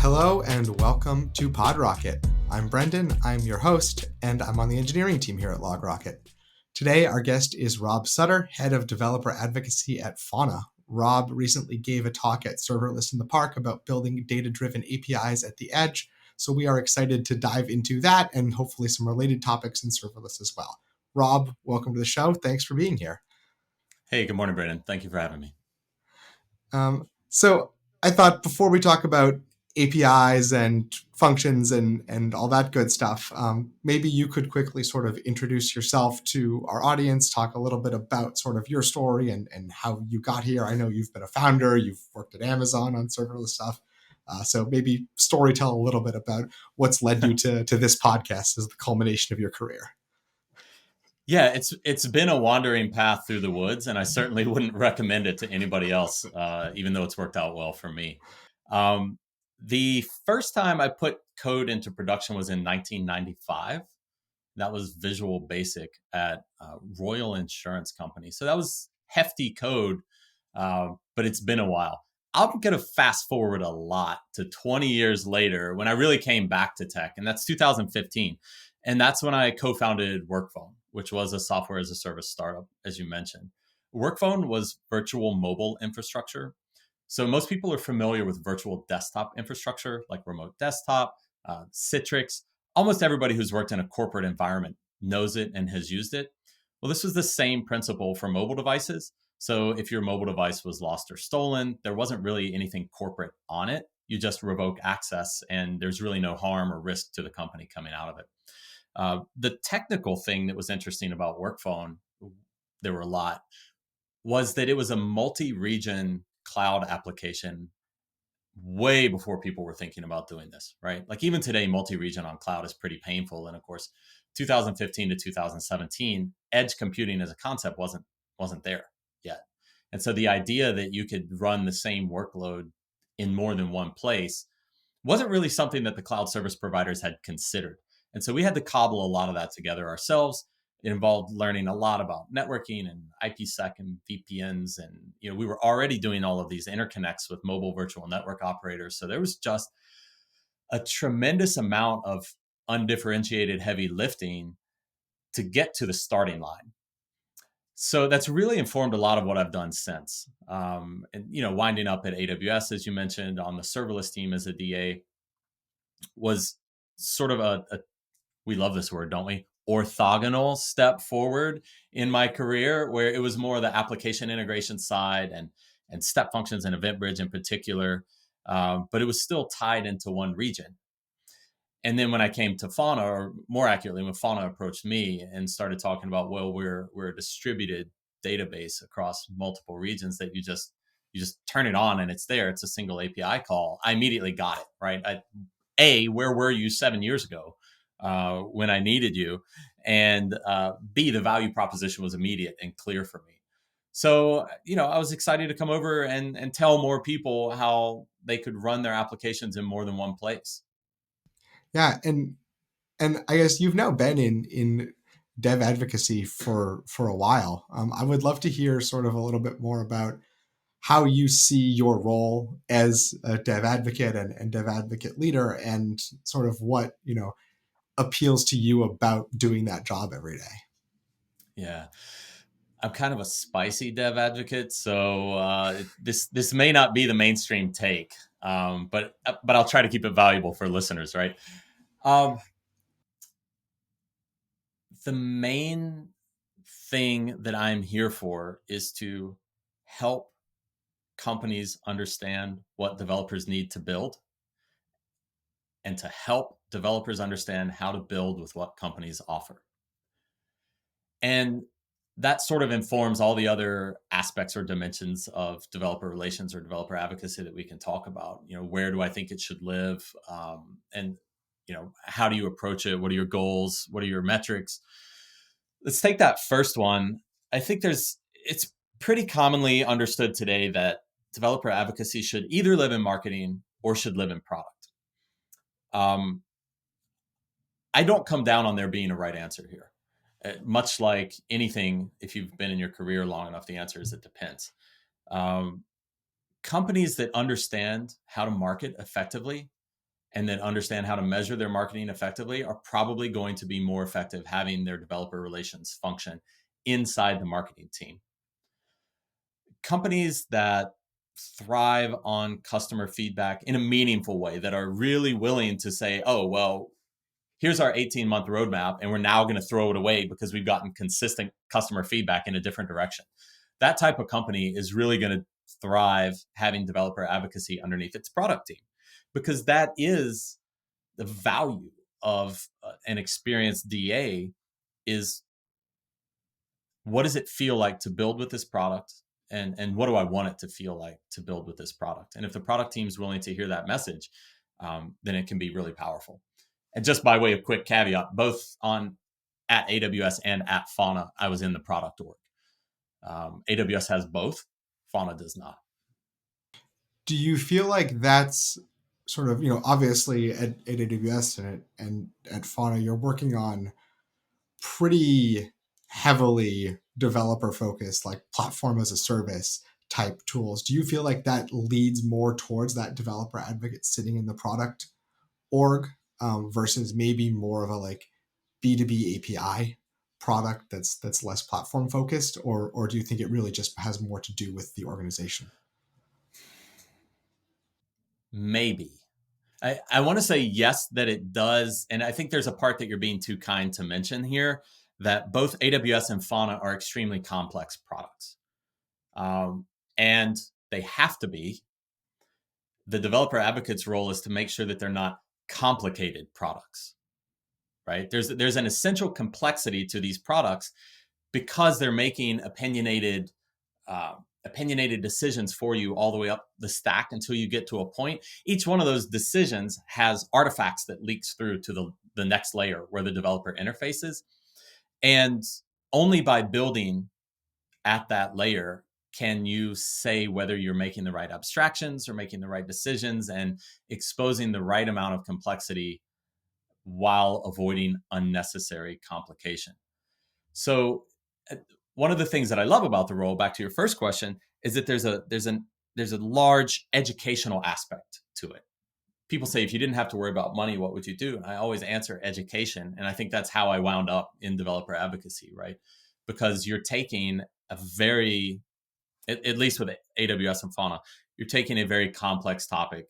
Hello and welcome to PodRocket. I'm Brendan, I'm your host, and I'm on the engineering team here at LogRocket. Today, our guest is Rob Sutter, head of Developer Advocacy at Fauna. Rob recently gave a talk at Serverless in the Park about building data-driven APIs at the edge, so we are excited to dive into that and hopefully some related topics in serverless as well. Rob, welcome to the show. Thanks for being here. Hey, good morning, Brendan. Thank you for having me. So I thought before we talk about APIs and functions and all that good stuff, maybe you could quickly sort of introduce yourself to our audience, talk a little bit about sort of your story and how you got here. I know you've been a founder, you've worked at Amazon on serverless stuff. So maybe story tell a little bit about what's led you to this podcast as the culmination of your career. Yeah, it's been a wandering path through the woods, and I certainly wouldn't recommend it to anybody else, even though it's worked out well for me. The first time I put code into production was in 1995. That was Visual Basic at Royal Insurance Company. So that was hefty code, but it's been a while. I'm going to fast forward a lot to 20 years later when I really came back to tech, and that's 2015. And that's when I co-founded Workphone, which was a software as a service startup, as you mentioned. Workphone was virtual mobile infrastructure. So most people are familiar with virtual desktop infrastructure, like remote desktop, Citrix. Almost everybody who's worked in a corporate environment knows it and has used it. Well, this was the same principle for mobile devices. So if your mobile device was lost or stolen, there wasn't really anything corporate on it. You just revoke access, and there's really no harm or risk to the company coming out of it. The technical thing that was interesting about Workphone, there were a lot, was that it was a multi-region cloud application way before people were thinking about doing this, right? Like even today, multi-region on cloud is pretty painful. And of course, 2015 to 2017, edge computing as a concept wasn't there yet. And so the idea that you could run the same workload in more than one place wasn't really something that the cloud service providers had considered. And so we had to cobble a lot of that together ourselves. It involved learning a lot about networking and IPsec and VPNs. And we were already doing all of these interconnects with mobile virtual network operators. So there was just a tremendous amount of undifferentiated heavy lifting to get to the starting line. So that's really informed a lot of what I've done since. And winding up at AWS, as you mentioned, on the serverless team as a DA, was sort of a we love this word, don't we? Orthogonal step forward in my career, where it was more the application integration side and step functions and EventBridge in particular, but it was still tied into one region. And then when I came to Fauna, or more accurately, when Fauna approached me and started talking about, well, we're a distributed database across multiple regions that you just turn it on and it's there. It's a single API call. I immediately got it, right? Where were you 7 years ago when I needed you? And B, the value proposition was immediate and clear for me. So, I was excited to come over and tell more people how they could run their applications in more than one place. Yeah, and I guess you've now been in dev advocacy for a while. I would love to hear sort of a little bit more about how you see your role as a dev advocate and dev advocate leader, and sort of what appeals to you about doing that job every day. Yeah. I'm kind of a spicy dev advocate, so this may not be the mainstream take, but I'll try to keep it valuable for listeners, right? The main thing that I'm here for is to help companies understand what developers need to build, and to help developers understand how to build with what companies offer. And that sort of informs all the other aspects or dimensions of developer relations or developer advocacy that we can talk about. Where do I think it should live? And how do you approach it? What are your goals? What are your metrics? Let's take that first one. I think it's pretty commonly understood today that developer advocacy should either live in marketing or should live in product. I don't come down on there being a right answer here. Much like anything, if you've been in your career long enough, the answer is it depends. Companies that understand how to market effectively and then understand how to measure their marketing effectively are probably going to be more effective having their developer relations function inside the marketing team. Companies that thrive on customer feedback in a meaningful way, that are really willing to say, oh, well, here's our 18-month roadmap, and we're now going to throw it away because we've gotten consistent customer feedback in a different direction. That type of company is really going to thrive having developer advocacy underneath its product team, because that is the value of an experienced DA is, what does it feel like to build with this product? And what do I want it to feel like to build with this product? And if the product team is willing to hear that message, then it can be really powerful. And just by way of quick caveat, both at AWS and at Fauna, I was in the product org. AWS has both, Fauna does not. Do you feel like that's sort of, obviously at AWS and at Fauna, you're working on pretty heavily developer focused, like platform as a service type tools. Do you feel like that leads more towards that developer advocate sitting in the product org, versus maybe more of a like B2B API product that's less platform focused, or do you think it really just has more to do with the organization? Maybe. I want to say yes, that it does. And I think there's a part that you're being too kind to mention here, that both AWS and Fauna are extremely complex products. And they have to be. The developer advocate's role is to make sure that they're not complicated products, right? There's an essential complexity to these products because they're making opinionated decisions for you all the way up the stack until you get to a point. Each one of those decisions has artifacts that leaks through to the next layer where the developer interfaces. And only by building at that layer can you say whether you're making the right abstractions or making the right decisions and exposing the right amount of complexity while avoiding unnecessary complication. So one of the things that I love about the role, back to your first question, is that there's a large educational aspect to it. People say, if you didn't have to worry about money, what would you do? And I always answer education. And I think that's how I wound up in developer advocacy, right? Because you're taking at least with AWS and Fauna, you're taking a very complex topic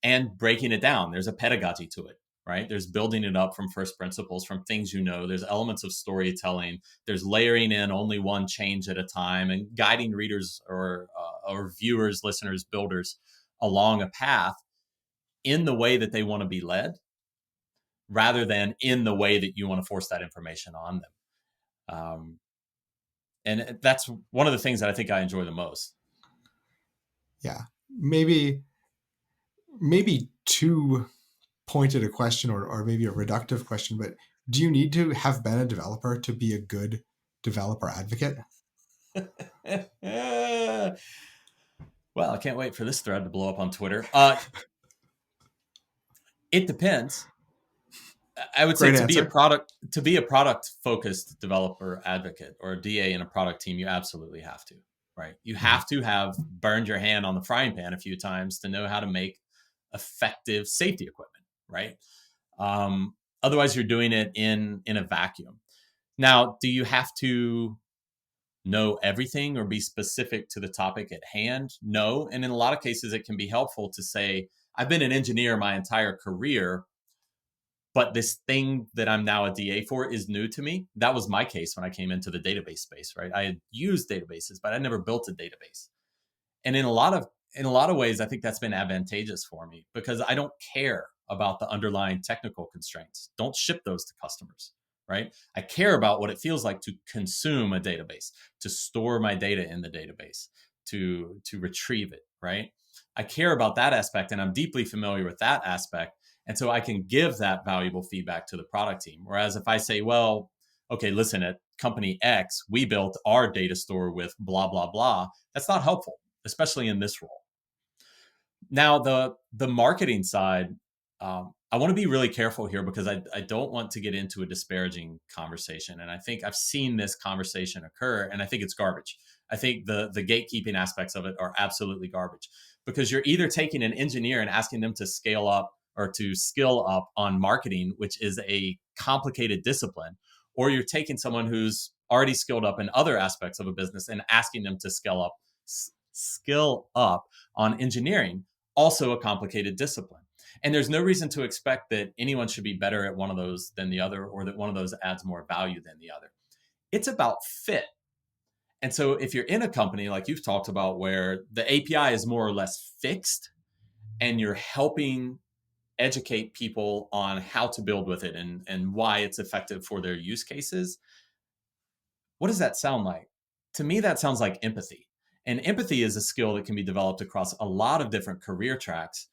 and breaking it down. There's a pedagogy to it, right? There's building it up from first principles, from things there's elements of storytelling, there's layering in only one change at a time and guiding readers or viewers, listeners, builders along a path in the way that they want to be led, rather than in the way that you want to force that information on them. And that's one of the things that I think I enjoy the most. Yeah, maybe too pointed a question, or maybe a reductive question, but do you need to have been a developer to be a good developer advocate? Well, I can't wait for this thread to blow up on Twitter. It depends. I would say Great to be a answer. product focused developer advocate or a DA in a product team, you absolutely have to, right? You have to have burned your hand on the frying pan a few times to know how to make effective safety equipment, right? Otherwise, you're doing it in a vacuum. Now, do you have to know everything or be specific to the topic at hand? No. And in a lot of cases, it can be helpful to say, I've been an engineer my entire career, but this thing that I'm now a DA for is new to me. That was my case when I came into the database space, right? I had used databases, but I never built a database. And in a lot of ways, I think that's been advantageous for me because I don't care about the underlying technical constraints. Don't ship those to customers, right? I care about what it feels like to consume a database, to store my data in the database, to retrieve it, right? I care about that aspect, and I'm deeply familiar with that aspect. And so I can give that valuable feedback to the product team. Whereas if I say, well, okay, listen, at company X, we built our data store with blah, blah, blah, that's not helpful, especially in this role. Now, the marketing side, I want to be really careful here because I don't want to get into a disparaging conversation. And I think I've seen this conversation occur, and I think it's garbage. I think the gatekeeping aspects of it are absolutely garbage because you're either taking an engineer and asking them to scale up or to skill up on marketing, which is a complicated discipline, or you're taking someone who's already skilled up in other aspects of a business and asking them to skill up on engineering, also a complicated discipline. And there's no reason to expect that anyone should be better at one of those than the other, or that one of those adds more value than the other. It's about fit. And so if you're in a company like you've talked about where the API is more or less fixed and you're helping educate people on how to build with it and why it's effective for their use cases, what does that sound like? To me, that sounds like empathy. And empathy is a skill that can be developed across a lot of different career tracks,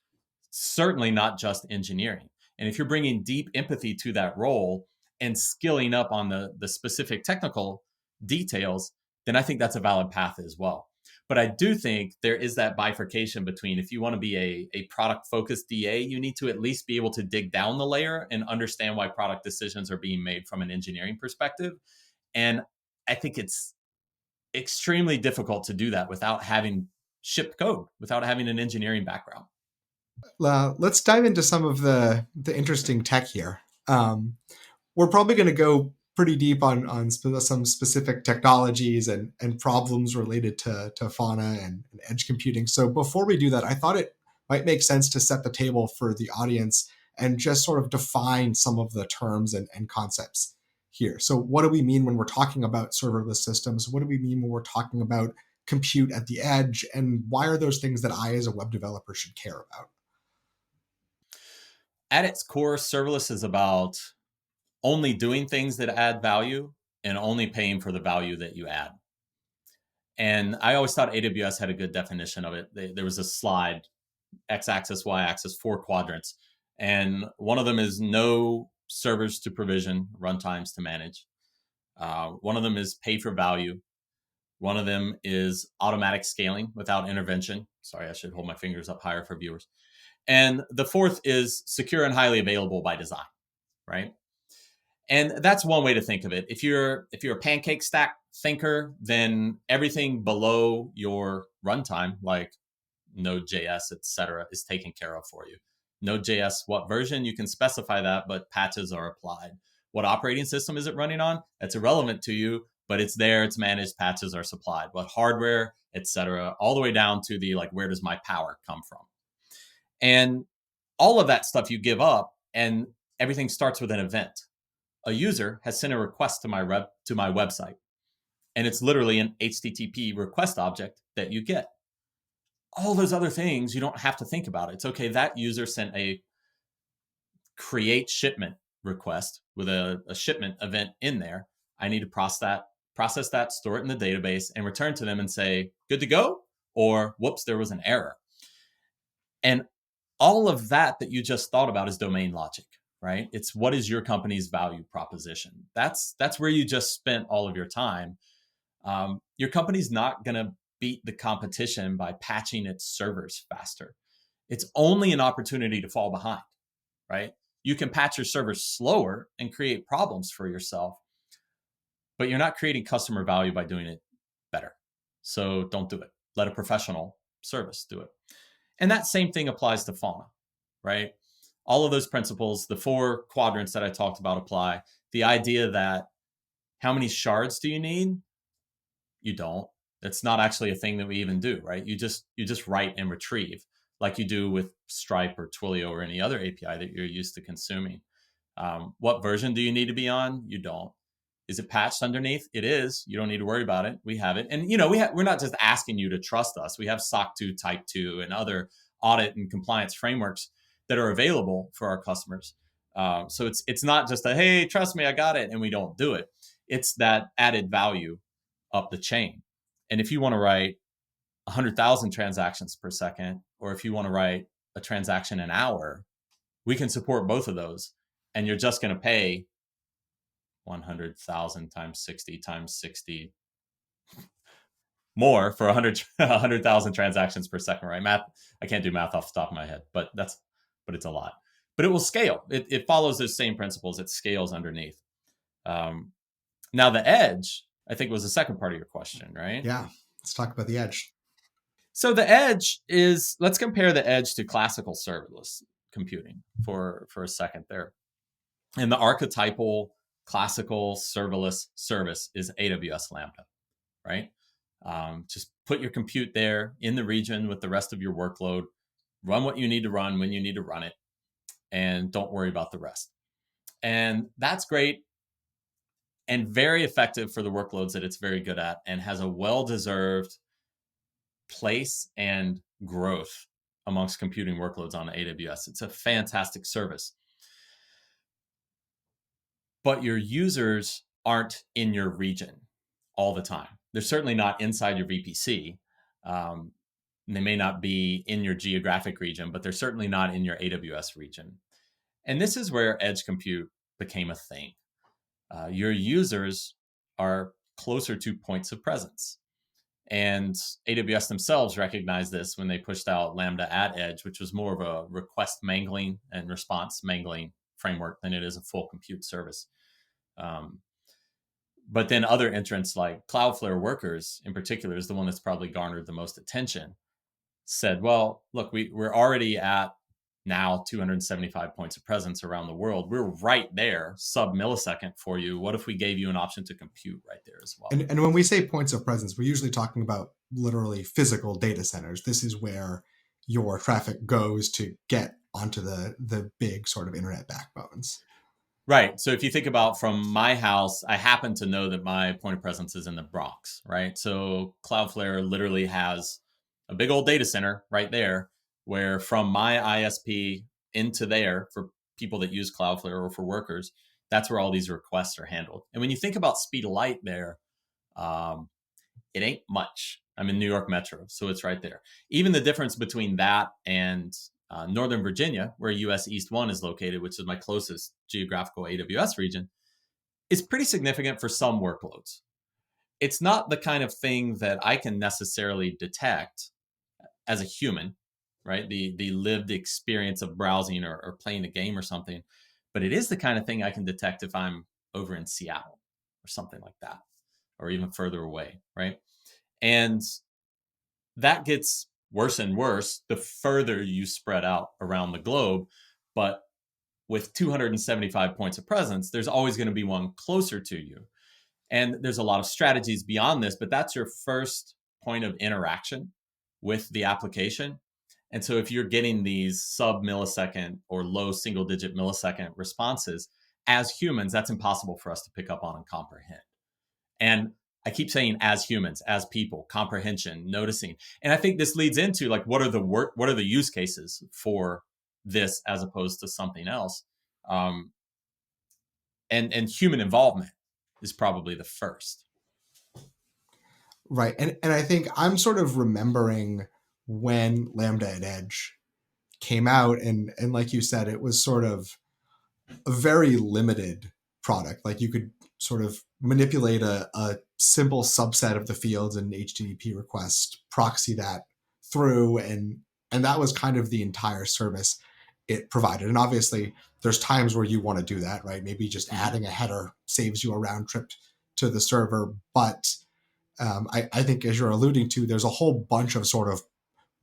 certainly not just engineering. And if you're bringing deep empathy to that role and skilling up on the specific technical details, then I think that's a valid path as well. But I do think there is that bifurcation between, if you want to be a product focused DA, you need to at least be able to dig down the layer and understand why product decisions are being made from an engineering perspective. And I think it's extremely difficult to do that without having shipped code, without having an engineering background. Let's dive into some of the interesting tech here. We're probably going to go pretty deep on some specific technologies and problems related to Fauna and edge computing. So before we do that, I thought it might make sense to set the table for the audience and just sort of define some of the terms and concepts here. So what do we mean when we're talking about serverless systems? What do we mean when we're talking about compute at the edge? And why are those things that I, as a web developer, should care about? At its core, serverless is about only doing things that add value and only paying for the value that you add. And I always thought AWS had a good definition of it. There was a slide, x-axis, y-axis, 4 quadrants. And one of them is no servers to provision, runtimes to manage. One of them is pay for value. One of them is automatic scaling without intervention. Sorry, I should hold my fingers up higher for viewers. And the fourth is secure and highly available by design, right? And that's one way to think of it. If you're a pancake stack thinker, then everything below your runtime, like Node.js, etc., is taken care of for you. Node.js, what version? You can specify that, but patches are applied. What operating system is it running on? That's irrelevant to you, but it's there, it's managed, patches are supplied. What hardware, etc., all the way down to the, like, where does my power come from? And all of that stuff you give up, and everything starts with an event. A user has sent a request to my website, and it's literally an HTTP request object that you get. All those other things, you don't have to think about it. It's okay, that user sent a create shipment request with a shipment event in there. I need to process that, store it in the database, and return to them and say, good to go, or whoops, there was an error. And all of that you just thought about is domain logic, right? It's what is your company's value proposition? That's where you just spent all of your time. Your company's not going to beat the competition by patching its servers faster. It's only an opportunity to fall behind, right? You can patch your servers slower and create problems for yourself, but you're not creating customer value by doing it better. So don't do it. Let a professional service do it. And that same thing applies to Fauna, right? All of those principles, the 4 quadrants that I talked about, apply. The idea that how many shards do you need? You don't. It's not actually a thing that we even do, right? You just write and retrieve like you do with Stripe or Twilio or any other API that you're used to consuming. What version do you need to be on? You don't. Is it patched underneath? It is. You don't need to worry about it. We have it. And we're not just asking you to trust us. We have SOC 2 Type 2 and other audit and compliance frameworks that are available for our customers. So it's not just a, hey, trust me, I got it, and we don't do it. It's that added value up the chain. And if you want to write 100,000 transactions per second, or if you want to write a transaction an hour, we can support both of those. And you're just going to pay 100,000 times 60 times 60 more for 100,000 transactions per second, right? Math, I can't do math off the top of my head, but it's a lot. But it will scale. It follows those same principles. It scales underneath. Now the edge, I think, was the second part of your question, right? Yeah, let's talk about the edge. So the edge is, let's compare the edge to classical serverless. computing for a second there. And the archetypal classical serverless service is AWS Lambda, right? Just put your compute there in the region with the rest of your workload, run what you need to run when you need to run it, and don't worry about the rest. And that's great and very effective for the workloads that it's very good at, and has a well-deserved place and growth amongst computing workloads on AWS. It's a fantastic service. But your users aren't in your region all the time. They're certainly not inside your VPC. They may not be in your geographic region, but they're certainly not in your AWS region. And this is where edge compute became a thing. Your users are closer to points of presence. And AWS themselves recognized this when they pushed out Lambda at Edge, which was more of a request mangling and response mangling framework than it is a full compute service. But then other entrants like Cloudflare Workers in particular is the one that's probably garnered the most attention, said, well, look, we're already at now 275 points of presence around the world. We're right there, sub-millisecond for you. What if we gave you an option to compute right there as well? And when we say points of presence, we're usually talking about literally physical data centers. This is where your traffic goes to get onto the big sort of internet backbones. Right. So if you think about from my house, I happen to know that my point of presence is in the Bronx, right? So Cloudflare literally has a big old data center right there where from my ISP into there for people that use Cloudflare or for workers, that's where all these requests are handled. And when you think about speed of light there, it ain't much. I'm in New York Metro, so it's right there. Even the difference between that and Northern Virginia, where US East 1 is located, which is my closest geographical AWS region, is pretty significant for some workloads. It's not the kind of thing that I can necessarily detect as a human, right? The lived experience of browsing or playing a game or something. But it is the kind of thing I can detect if I'm over in Seattle or something like that, or even further away, right? And that gets worse and worse the further you spread out around the globe. But with 275 points of presence, there's always going to be one closer to you. And there's a lot of strategies beyond this, but that's your first point of interaction with the application. And so if you're getting these sub-millisecond or low single-digit millisecond responses, as humans, that's impossible for us to pick up on and comprehend. And I keep saying as humans, as people, comprehension, noticing. And I think this leads into like, what are the use cases for this as opposed to something else? And human involvement is probably the first. Right. And I think I'm sort of remembering when Lambda at Edge came out, and like you said, it was sort of a very limited product. Like you could sort of manipulate a simple subset of the fields in an HTTP request, proxy that through, and that was kind of the entire service it provided. And obviously there's times where you want to do that, right? Maybe just adding a header saves you a round trip to the server. But I think, as you're alluding to, there's a whole bunch of sort of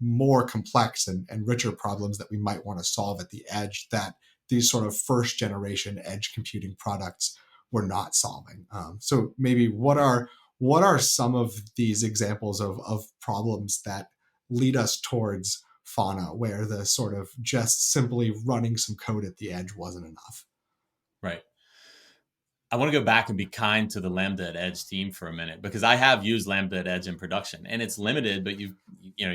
more complex and richer problems that we might want to solve at the edge that these sort of first generation edge computing products were not solving. So maybe what are some of these examples of problems that lead us towards Fauna, where the sort of just simply running some code at the edge wasn't enough? Right. I want to go back and be kind to the Lambda at Edge team for a minute, because I have used Lambda at Edge in production, and it's limited, but you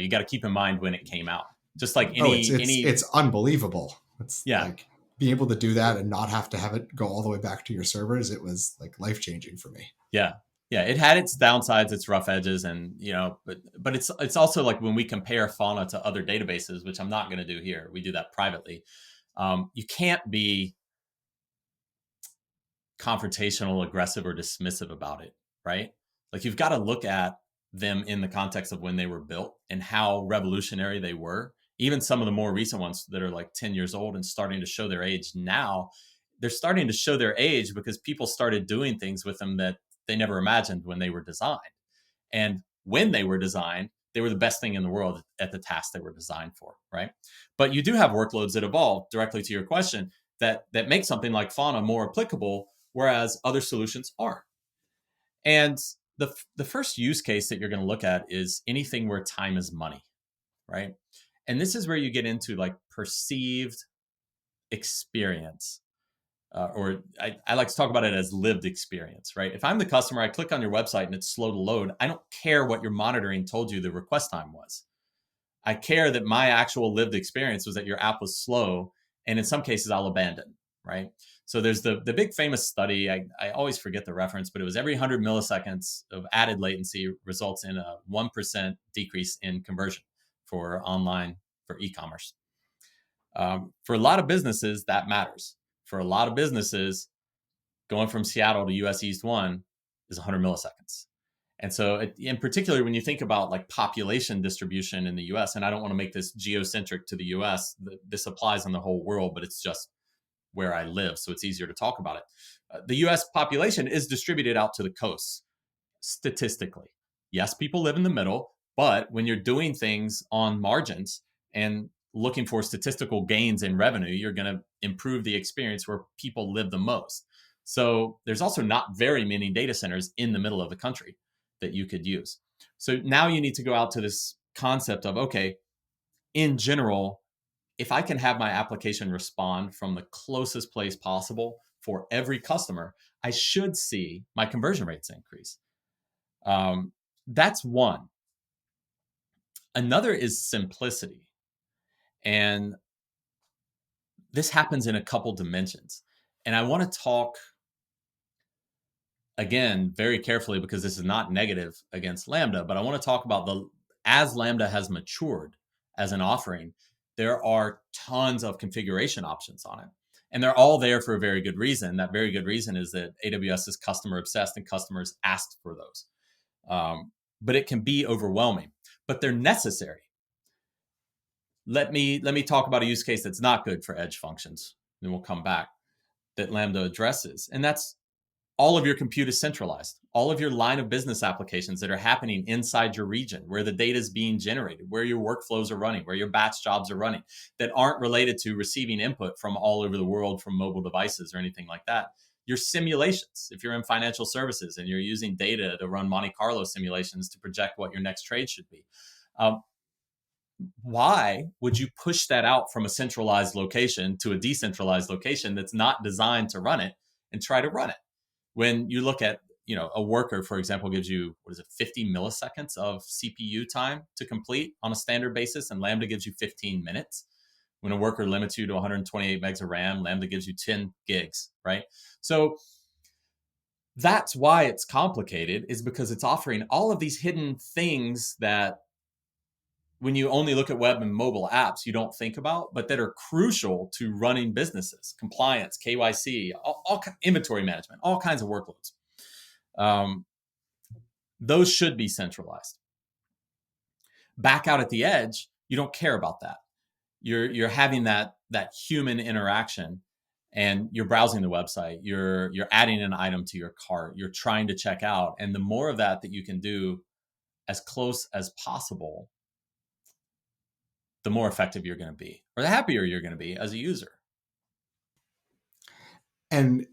got to keep in mind when it came out. Just like it's unbelievable. It's yeah. like being able to do that and not have to have it go all the way back to your servers. It was like life-changing for me. Yeah. Yeah. It had its downsides, its rough edges, and but it's also like when we compare Fauna to other databases, which I'm not going to do here. We do that privately. You can't be confrontational, aggressive, or dismissive about it, right? Like you've got to look at them in the context of when they were built and how revolutionary they were. Even some of the more recent ones that are like 10 years old and starting to show their age now, they're starting to show their age because people started doing things with them that they never imagined when they were designed. And when they were designed, they were the best thing in the world at the task they were designed for, right? But you do have workloads that evolve, directly to your question, that make something like Fauna more applicable, whereas other solutions aren't. And the first use case that you're going to look at is anything where time is money, right? And this is where you get into like perceived experience. Or I like to talk about it as lived experience, right? If I'm the customer, I click on your website and it's slow to load. I don't care what your monitoring told you the request time was. I care that my actual lived experience was that your app was slow, and in some cases I'll abandon, right? So there's the big famous study, I always forget the reference, but it was every 100 milliseconds of added latency results in a 1% decrease in conversion for online, for e-commerce. For a lot of businesses, that matters. For a lot of businesses, going from Seattle to US East 1 is 100 milliseconds. And so, in particular, when you think about like population distribution in the US, and I don't want to make this geocentric to the US, this applies in the whole world, but it's just where I live, so it's easier to talk about it. The US population is distributed out to the coasts statistically. Yes, people live in the middle, but when you're doing things on margins and looking for statistical gains in revenue, you're going to improve the experience where people live the most. So there's also not very many data centers in the middle of the country that you could use. So now you need to go out to this concept of, okay, in general, if I can have my application respond from the closest place possible for every customer, I should see my conversion rates increase. That's one. Another is simplicity. And this happens in a couple dimensions. And I want to talk, again, very carefully, because this is not negative against Lambda, but I want to talk about as Lambda has matured as an offering, there are tons of configuration options on it. And they're all there for a very good reason. That very good reason is that AWS is customer obsessed and customers asked for those. But it can be overwhelming, but they're necessary. Let me talk about a use case that's not good for edge functions, then we'll come back, that Lambda addresses. And that's all of your compute is centralized. All of your line of business applications that are happening inside your region, where the data is being generated, where your workflows are running, where your batch jobs are running, that aren't related to receiving input from all over the world from mobile devices or anything like that. Your simulations, if you're in financial services and you're using data to run Monte Carlo simulations to project what your next trade should be. Why would you push that out from a centralized location to a decentralized location that's not designed to run it and try to run it? When you look at, a worker, for example, gives you, 50 milliseconds of CPU time to complete on a standard basis, and Lambda gives you 15 minutes. When a worker limits you to 128 megs of RAM, Lambda gives you 10 gigs, right? So that's why it's complicated, is because it's offering all of these hidden things that when you only look at web and mobile apps, you don't think about, but that are crucial to running businesses, compliance, KYC, all inventory management, all kinds of workloads. Those should be centralized. Back out at the edge, you don't care about that. You're having that human interaction, and you're browsing the website. You're adding an item to your cart. You're trying to check out, and the more of that you can do as close as possible, the more effective you're going to be, or the happier you're going to be as a user. And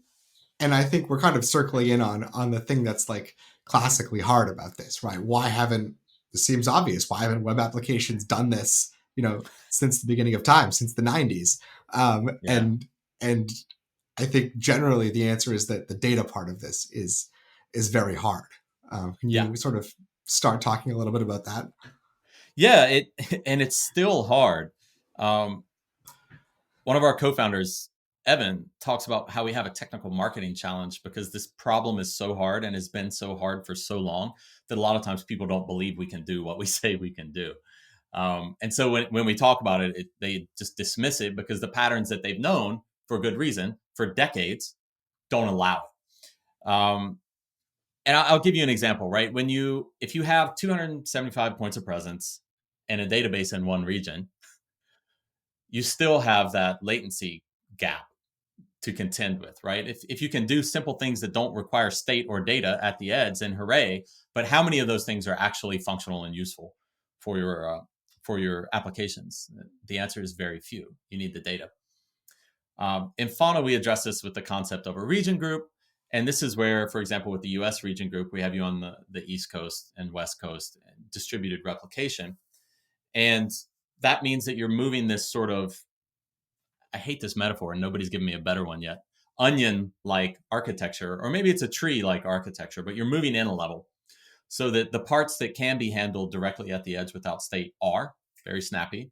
I think we're kind of circling in on the thing that's like classically hard about this, right? This seems obvious. Why haven't web applications done this, since the beginning of time, since the 90s? And I think generally the answer is that the data part of this is very hard. Can you sort of start talking a little bit about that? Yeah, and it's still hard. One of our co-founders, Evan, talks about how we have a technical marketing challenge because this problem is so hard and has been so hard for so long that a lot of times people don't believe we can do what we say we can do. And so when we talk about it, they just dismiss it because the patterns that they've known for good reason for decades don't allow it. And I'll give you an example, right? If you have 275 points of presence and a database in one region, you still have that latency gap to contend with, right? If you can do simple things that don't require state or data at the edge, then hooray. But how many of those things are actually functional and useful? for your applications? The answer is very few. You need the data. In Fauna, we address this with the concept of a region group. And this is where, for example, with the US region group, we have you on the East Coast and West Coast, distributed replication. And that means that you're moving this sort of, I hate this metaphor and nobody's given me a better one yet, onion like architecture, or maybe it's a tree like architecture, but you're moving in a level so that the parts that can be handled directly at the edge without state are very snappy.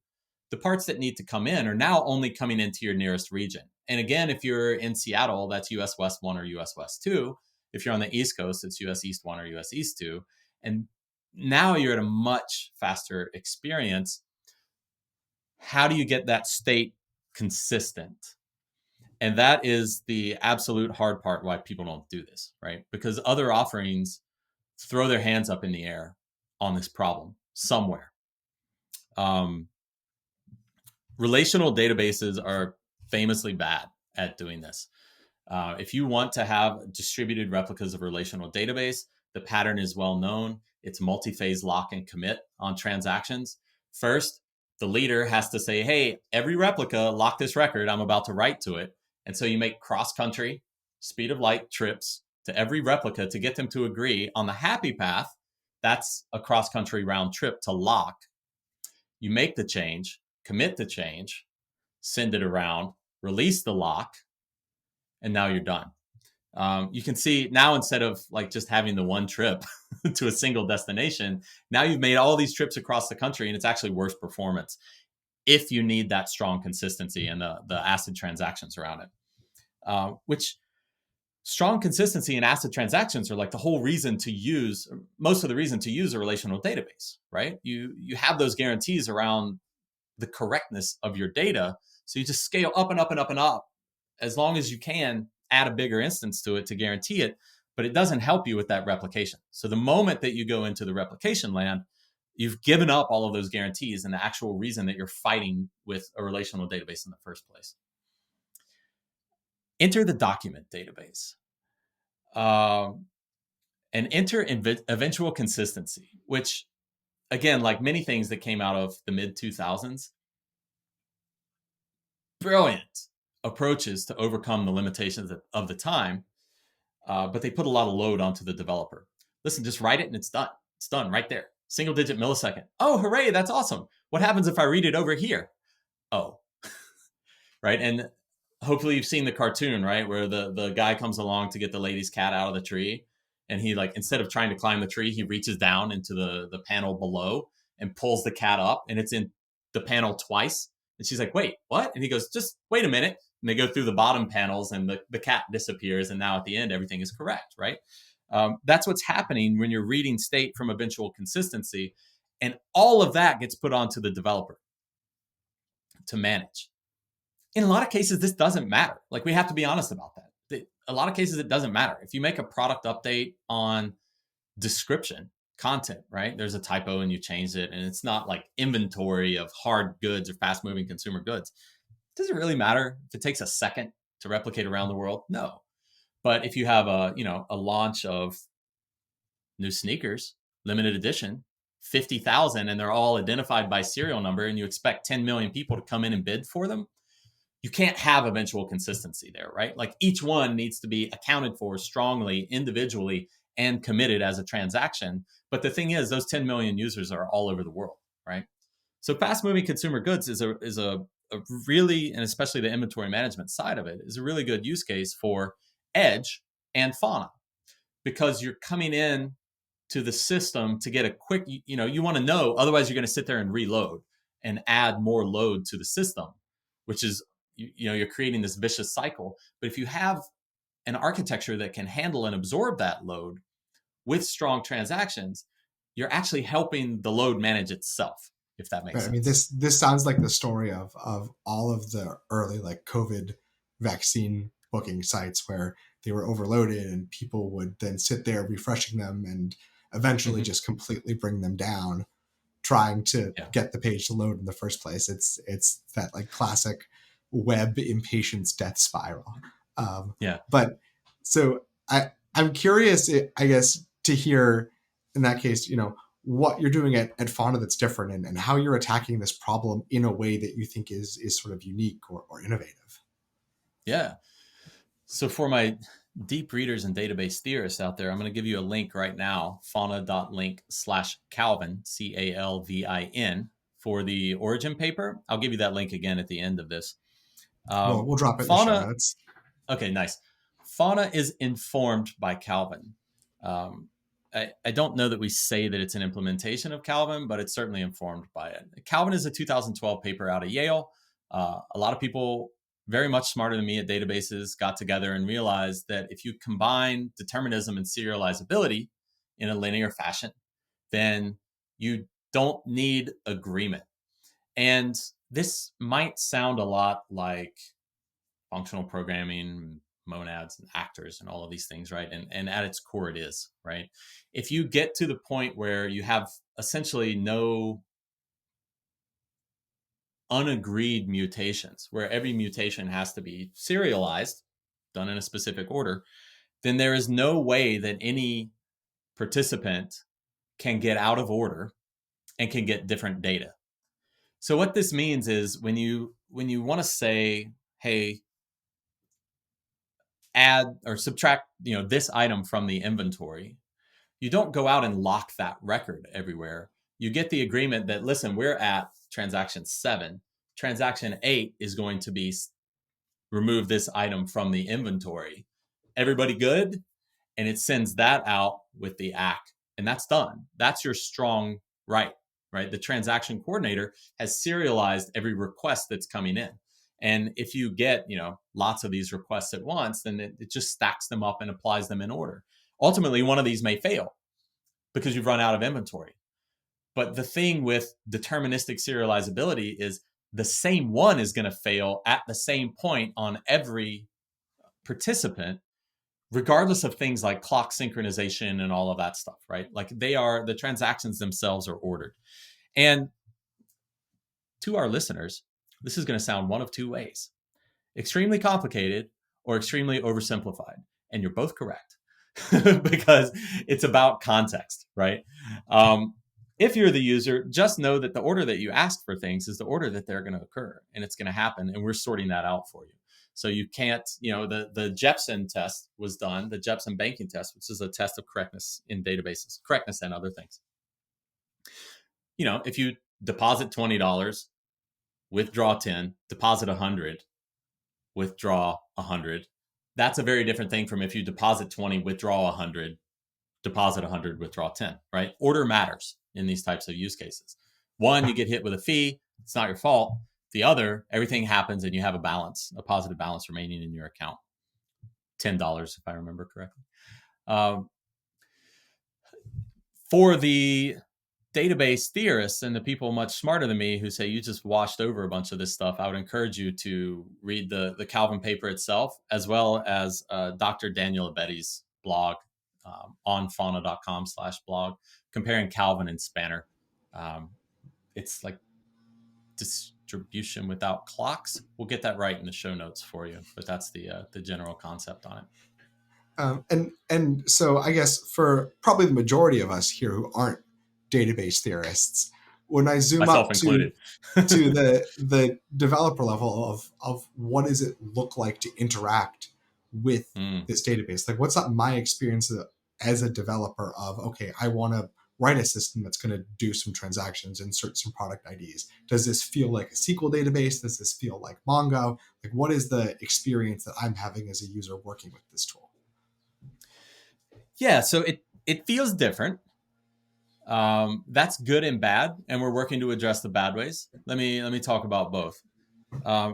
The parts that need to come in are now only coming into your nearest region. And again, if you're in Seattle, that's US West 1 or US West 2. If you're on the East Coast, it's US East 1 or US East 2. And now you're at a much faster experience. How do you get that state consistent? And that is the absolute hard part why people don't do this, right? Because other offerings throw their hands up in the air on this problem somewhere. Relational databases are famously bad at doing this. If you want to have distributed replicas of a relational database, the pattern is well known. It's multi-phase lock and commit on transactions. First, the leader has to say, hey, every replica, lock this record. I'm about to write to it. And so you make cross-country, speed of light trips to every replica to get them to agree on the happy path. That's a cross-country round trip to lock. You make the change, commit the change, send it around, release the lock, and now you're done. You can see now, instead of like just having the one trip to a single destination, now you've made all these trips across the country, and it's actually worse performance if you need that strong consistency and the ACID transactions around it. Which strong consistency and ACID transactions are like the whole reason to use, most of the reason to use a relational database, right? You have those guarantees around the correctness of your data. So you just scale up and up and up and up as long as you can, add a bigger instance to it to guarantee it, but it doesn't help you with that replication. So the moment that you go into the replication land, you've given up all of those guarantees and the actual reason that you're fighting with a relational database in the first place. Enter the document database. And enter eventual consistency, which, again, like many things that came out of the mid 2000s, brilliant approaches to overcome the limitations of the time, but they put a lot of load onto the developer. Listen, just write it and it's done. It's done right there. Single digit millisecond. Oh, hooray, that's awesome. What happens if I read it over here? Oh, right. And hopefully you've seen the cartoon, right, where the guy comes along to get the lady's cat out of the tree. And he, like, instead of trying to climb the tree, he reaches down into the panel below and pulls the cat up, and it's in the panel twice. And she's like, wait, what? And he goes, just wait a minute. And they go through the bottom panels, and the cat disappears. And now at the end, everything is correct, right? That's what's happening when you're reading state from eventual consistency. And all of that gets put onto the developer to manage. In a lot of cases, this doesn't matter. Like, we have to be honest about that. A lot of cases, it doesn't matter. If you make a product update on description, content, right? There's a typo and you change it, and it's not like inventory of hard goods or fast moving consumer goods. Does it really matter if it takes a second to replicate around the world? No. But if you have a launch of new sneakers, limited edition, 50,000, and they're all identified by serial number, and you expect 10 million people to come in and bid for them, you can't have eventual consistency there, right? Like, each one needs to be accounted for strongly, individually, and committed as a transaction. But the thing is, those 10 million users are all over the world, right? So fast moving consumer goods is a really, and especially the inventory management side of it, is a really good use case for Edge and Fauna, because you're coming in to the system to get a quick, you want to know, otherwise you're going to sit there and reload and add more load to the system, which is, you're creating this vicious cycle. But if you have an architecture that can handle and absorb that load with strong transactions, you're actually helping the load manage itself, if that makes sense. I mean, this sounds like the story of all of the early, like, COVID vaccine booking sites where they were overloaded and people would then sit there refreshing them and eventually just completely bring them down, trying to get the page to load in the first place. It's that, like, classic web impatience death spiral. But so I'm curious, I guess, to hear in that case, what you're doing at Fauna that's different, and how you're attacking this problem in a way that you think is sort of unique or innovative. Yeah. So for my deep readers and database theorists out there, I'm going to give you a link right now, fauna.link/Calvin, Calvin, for the origin paper. I'll give you that link again at the end of this. We'll drop it in the show Fauna, notes. okay, nice. Fauna is informed by Calvin. I don't know that we say that it's an implementation of Calvin, but it's certainly informed by it. Calvin is a 2012 paper out of Yale. A lot of people very much smarter than me at databases got together and realized that if you combine determinism and serializability in a linear fashion, then you don't need agreement. And this might sound a lot like functional programming, monads and actors and all of these things, right? And at its core, it is, right? If you get to the point where you have essentially no unagreed mutations, where every mutation has to be serialized, done in a specific order, then there is no way that any participant can get out of order and can get different data. So what this means is when you want to say, hey, add or subtract, this item from the inventory, you don't go out and lock that record everywhere. You get the agreement that, listen, we're at transaction 7. Transaction 8 is going to be remove this item from the inventory. Everybody good? And it sends that out with the ACK, and that's done. That's your strong right? The transaction coordinator has serialized every request that's coming in. And if you get, lots of these requests at once, then it just stacks them up and applies them in order. Ultimately, one of these may fail because you've run out of inventory. But the thing with deterministic serializability is the same one is going to fail at the same point on every participant, regardless of things like clock synchronization and all of that stuff, right? Like the transactions themselves are ordered. And to our listeners, this is going to sound one of two ways: extremely complicated or extremely oversimplified. And you're both correct because it's about context, right? If you're the user, just know that the order that you ask for things is the order that they're going to occur, and it's going to happen, and we're sorting that out for you. So you can't, the Jepson test was done, the Jepson banking test, which is a test of correctness in databases, correctness and other things. If you deposit $20, withdraw 10, deposit 100, withdraw 100, that's a very different thing from if you deposit 20, withdraw 100, deposit 100, withdraw 10, right? Order matters in these types of use cases. One, you get hit with a fee. It's not your fault. The other, everything happens and you have a positive balance remaining in your account. $10, if I remember correctly. For the database theorists and the people much smarter than me who say you just washed over a bunch of this stuff, I would encourage you to read the Calvin paper itself, as well as Dr. Daniel Abetti's blog on fauna.com/blog, comparing Calvin and Spanner. It's like distribution without clocks. We'll get that right in the show notes for you, but that's the general concept on it. And so I guess for probably the majority of us here who aren't database theorists, when I zoom Myself up to included. the developer level of what does it look like to interact with this database, like what's not my experience as a developer of, okay, I want to write a system that's going to do some transactions, insert some product IDs. Does this feel like a SQL database? Does this feel like Mongo? Like, what is the experience that I'm having as a user working with this tool? Yeah, so it feels different. That's good and bad, and we're working to address the bad ways. Let me talk about both.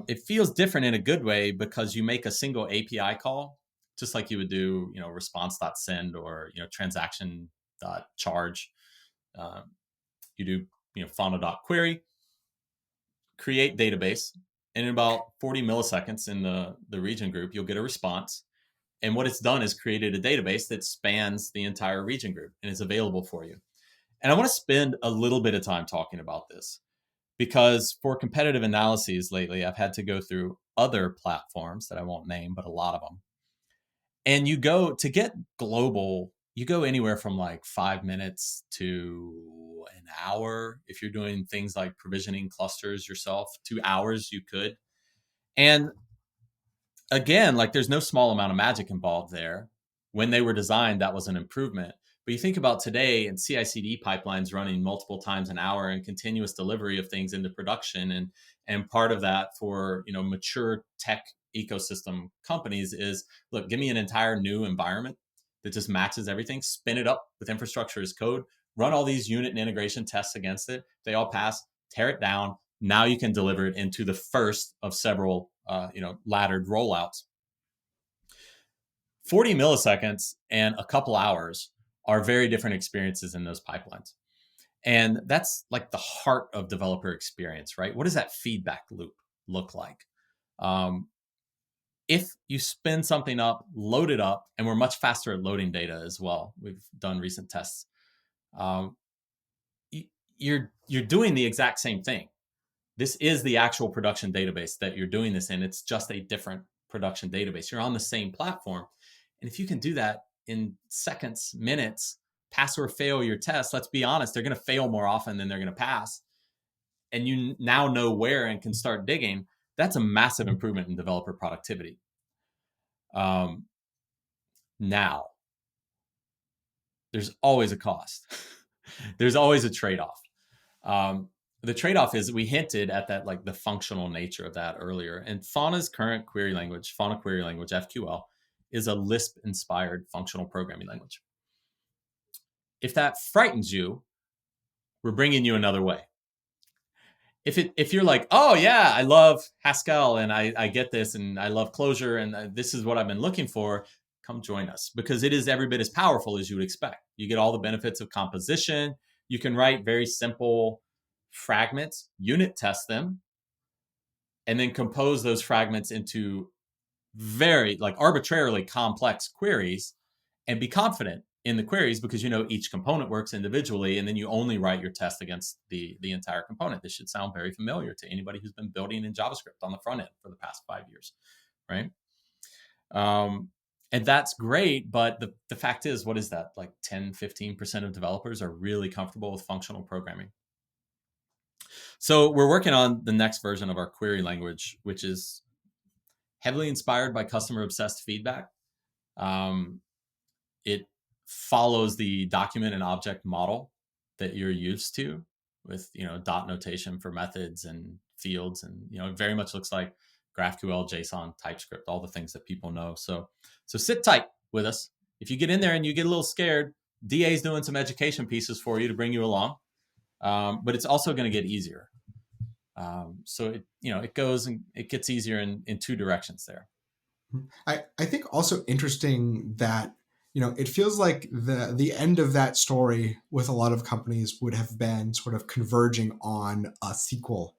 It feels different in a good way because you make a single API call, just like you would do, response.send or transaction.charge. You do, fauna.query, create database, and in about 40 milliseconds in the region group, you'll get a response. And what it's done is created a database that spans the entire region group and is available for you. And I want to spend a little bit of time talking about this because for competitive analyses lately, I've had to go through other platforms that I won't name, but a lot of them. And you go to get global, you go anywhere from like 5 minutes to an hour. If you're doing things like provisioning clusters yourself, 2 hours you could. And again, like there's no small amount of magic involved there. When they were designed, that was an improvement. But you think about today and CI/CD pipelines running multiple times an hour and continuous delivery of things into production, and part of that for mature tech ecosystem companies is, look, give me an entire new environment that just matches everything, spin it up with infrastructure as code, run all these unit and integration tests against it. They all pass, tear it down. Now you can deliver it into the first of several laddered rollouts. 40 milliseconds and a couple hours are very different experiences in those pipelines. And that's like the heart of developer experience, right? What does that feedback loop look like? If you spin something up, load it up, and we're much faster at loading data as well. We've done recent tests. You're doing the exact same thing. This is the actual production database that you're doing this in. It's just a different production database. You're on the same platform. And if you can do that in seconds, minutes, pass or fail your test, let's be honest, they're going to fail more often than they're going to pass. And you now know where and can start digging. That's a massive improvement in developer productivity. Now, there's always a cost. There's always a trade-off. The trade-off is, we hinted at that, like the functional nature of that earlier. And Fauna's current query language, Fauna query language, FQL, is a Lisp-inspired functional programming language. If that frightens you, we're bringing you another way. If you're like, oh yeah, I love Haskell and I get this and I love Clojure and this is what I've been looking for, come join us, because it is every bit as powerful as you would expect. You get all the benefits of composition. You can write very simple fragments, unit test them, and then compose those fragments into very arbitrarily complex queries and be confident in the queries because each component works individually, and then you only write your test against the entire component. This should sound very familiar to anybody who's been building in JavaScript on the front end for the past 5 years, right? And that's great, but the fact is, what is that? Like 10-15% of developers are really comfortable with functional programming. So we're working on the next version of our query language, which is heavily inspired by customer-obsessed feedback. It follows the document and object model that you're used to with, dot notation for methods and fields. And, it very much looks like GraphQL, JSON, TypeScript, all the things that people know. So sit tight with us. If you get in there and you get a little scared, DA's doing some education pieces for you to bring you along. But it's also going to get easier. So it goes and it gets easier in two directions there. I think also interesting that it feels like the end of that story with a lot of companies would have been sort of converging on a SQL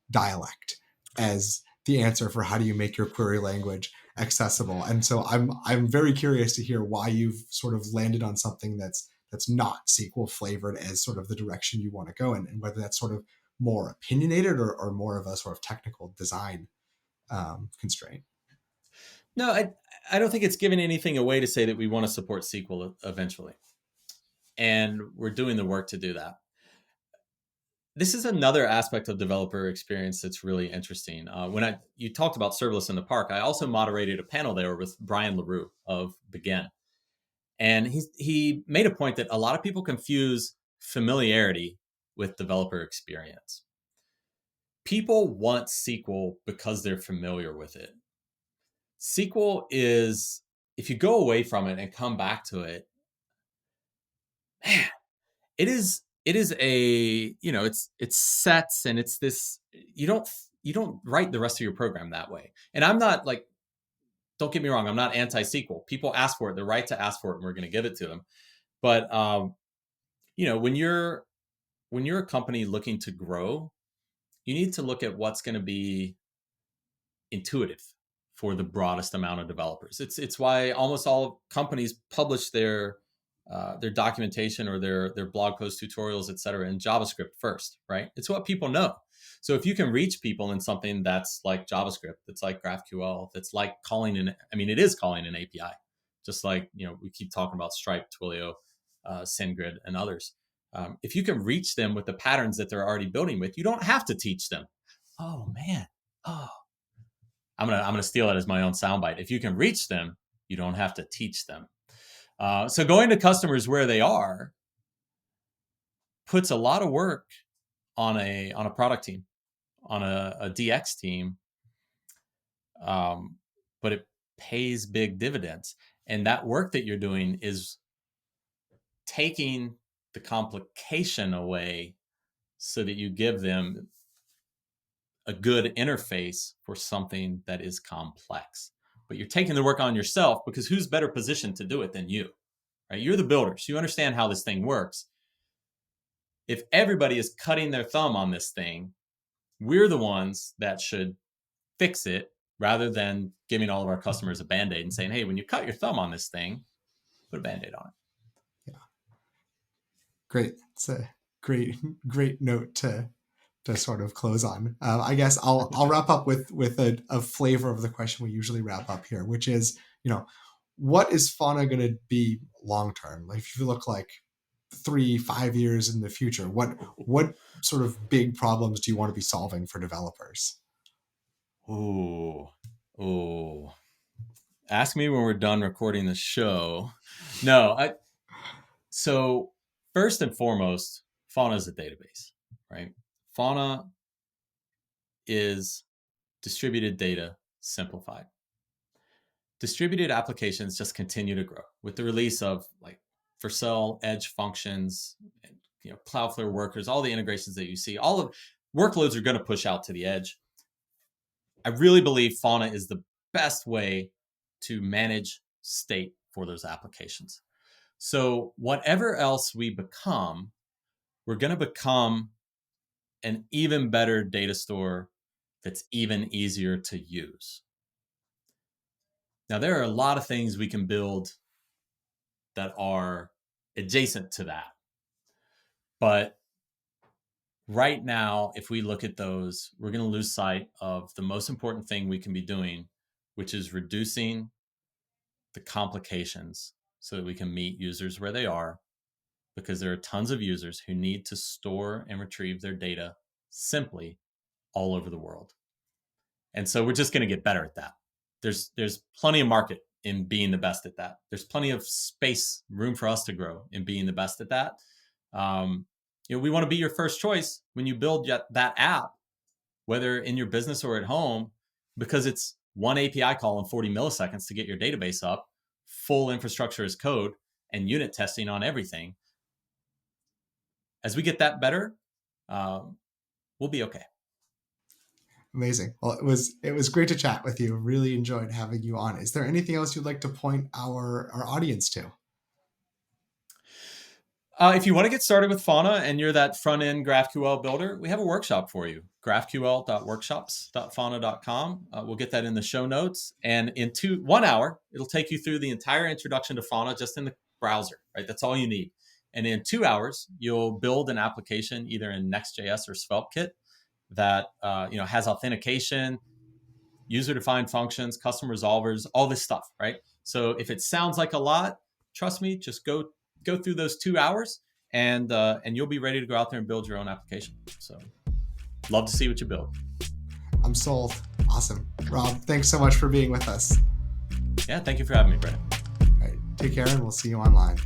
dialect as the answer for how do you make your query language accessible. And so I'm very curious to hear why you've sort of landed on something that's not SQL flavored as sort of the direction you want to go in, and whether that's sort of more opinionated or more of a sort of technical design constraint. No, I don't think it's giving anything away to say that we want to support SQL eventually. And we're doing the work to do that. This is another aspect of developer experience that's really interesting. When you talked about serverless in the park, I also moderated a panel there with Brian LaRue of Begin. And he made a point that a lot of people confuse familiarity with developer experience. People want SQL because they're familiar with it. SQL is, if you go away from it and come back to it, man, it is a, it's sets, and it's this, you don't write the rest of your program that way. And I'm not like, don't get me wrong, I'm not anti-SQL. People ask for it, the right to ask for it, and we're going to give it to them. But when you're a company looking to grow, you need to look at what's going to be intuitive for the broadest amount of developers. It's why almost all companies publish their documentation or their blog post, tutorials, et cetera, in JavaScript first, right? It's what people know. So if you can reach people in something that's like JavaScript, that's like GraphQL, that's like it is calling an API, just like, we keep talking about Stripe, Twilio, SendGrid, and others. If you can reach them with the patterns that they're already building with, you don't have to teach them. Oh man, oh, I'm gonna steal it as my own soundbite. If you can reach them, you don't have to teach them. So going to customers where they are puts a lot of work on a product team, on a DX team, but it pays big dividends. And that work that you're doing is taking the complication away so that you give them a good interface for something that is complex. But you're taking the work on yourself, because who's better positioned to do it than you, right? You're the builder, so you understand how this thing works. If everybody is cutting their thumb on this thing, we're the ones that should fix it, rather than giving all of our customers a Band-Aid and saying, hey, when you cut your thumb on this thing, put a Band-Aid on it. Yeah. Great. It's a great note to sort of close on. I guess I'll wrap up with a flavor of the question we usually wrap up here, which is, what is Fauna going to be long term? Like, if you look like 3-5 years in the future, what sort of big problems do you want to be solving for developers? Ooh. Ask me when we're done recording the show. No, so first and foremost, Fauna is a database, right? Fauna is distributed data simplified. Distributed applications just continue to grow with the release of like Vercel, edge functions, Cloudflare workers, all the integrations that you see. All of workloads are going to push out to the edge. I really believe Fauna is the best way to manage state for those applications. So whatever else we become, we're going to become an even better data store that's even easier to use. Now, there are a lot of things we can build that are adjacent to that. But right now, if we look at those, we're going to lose sight of the most important thing we can be doing, which is reducing the complications so that we can meet users where they are, because there are tons of users who need to store and retrieve their data simply all over the world. And so we're just going to get better at that. There's plenty of market in being the best at that. There's plenty of space, room for us to grow in being the best at that. We want to be your first choice when you build that app, whether in your business or at home, because it's one API call in 40 milliseconds to get your database up, full infrastructure as code, and unit testing on everything. As we get that better, we'll be okay. Amazing. Well, it was great to chat with you. Really enjoyed having you on. Is there anything else you'd like to point our audience to? If you want to get started with Fauna and you're that front-end GraphQL builder, we have a workshop for you, graphql.workshops.fauna.com. We'll get that in the show notes. And in 1 hour, it'll take you through the entire introduction to Fauna just in the browser, right? That's all you need. And in 2 hours, you'll build an application either in Next.js or SvelteKit that has authentication, user-defined functions, custom resolvers, all this stuff, right? So if it sounds like a lot, trust me, just go through those 2 hours and you'll be ready to go out there and build your own application. So love to see what you build. I'm sold. Awesome. Rob, thanks so much for being with us. Yeah, thank you for having me, Brennan. All right, take care and we'll see you online.